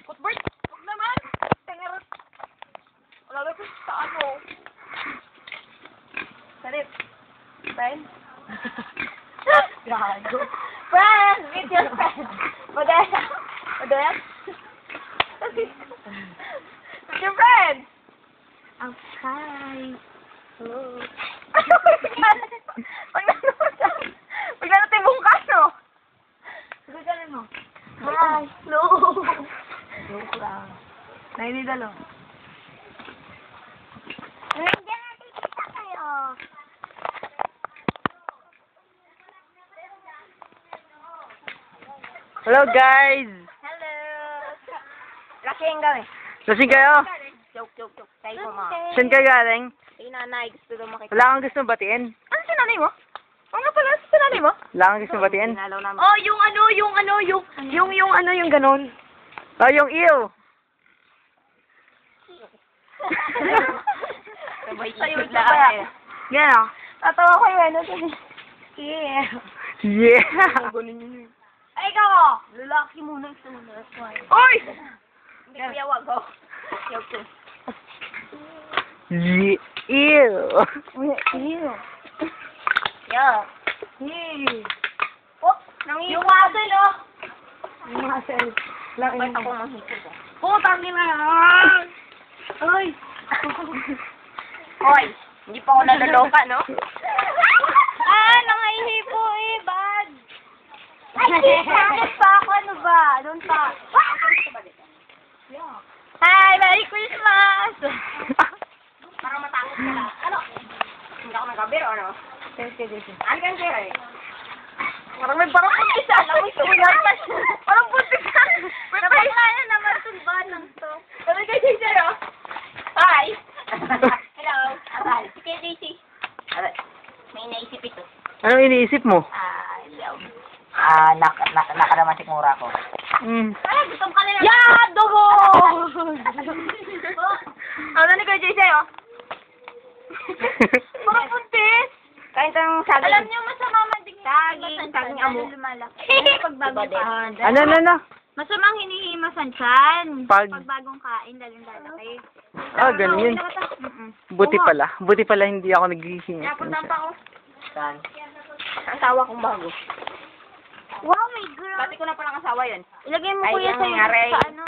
Footbird! Huwag naman! Tengar! Wala ko sa ano. Sarip. Friend? Gago. Friend! Meet your friend! Model? Model? Meet your friend! Oh, hi. Hello. Pag nanatibong ka, no? Gagalan mo. Hi! No! Joke lang. Nainidalo. Nandiyan natin kita kayo. Hello guys! Hello! Lasing kami. Lasing kayo? Joke. Tayo mo, ma. Saan kayo galing? Ay, nanay. Gusto daw makita. Wala kang gusto batiin? Ano si nanay mo? Oo nga pala, si nanay mo? Wala kang gusto batiin? Pinalaw namin. Oh, yung ganon. Oh, yung ew! Sabay Sayo isip siya lang kaya. eh. Yan o. Tatawa ko yun. Ano sabi? Yeah. Yeah! Ay, ikaw oh! Lalaki muna ito. That's why. Oy! Hindi ko yawag ko. Joke. Yeah! Ew! Ew. Yeah. Ew. Oh, nangiwan. Yung muscle, oh. Yung muscle. Laki Bakit ako manghipod eh? Putang ina. Ay. Hoy, hindi pa ako naloloka, no? Nangahihipo eh. Bad. Ay, doon pa ako. Ano ba? Doon pa. Hi, Merry Christmas! Para matakot ka lang. Ano? Hindi ako nagkabir o ano? Ano kang kira eh? Parang puntis ah. Alam mo ito. Parang puntis ah. Napakala naman tumba ng to. Sabi kay JJ oh. Hi! Hello. Hi. Si kay JJ. May naisip ito. Anong iniisip mo? Nakaraman sigmura ko. Ay, gutom ka na. Yeah! Dogo! Ano ni kay JJ oh? Parang puntis. Kain tayong saging. Alam niyo, masama man din Saging amo. Pagbagong kain. Ano? Masamang hinihimasan siyan. Pag- Pagbagong kain, lalong lalaki. Ah, ganun yun. Buti pala hindi ako naghihinga. Napunta pa ako. Saan? Ang asawa kong bago. Wow, my girl. Dati ko na palang asawa yun. Ilagay mo Ay, kuya ang sa nangyari. sa ano.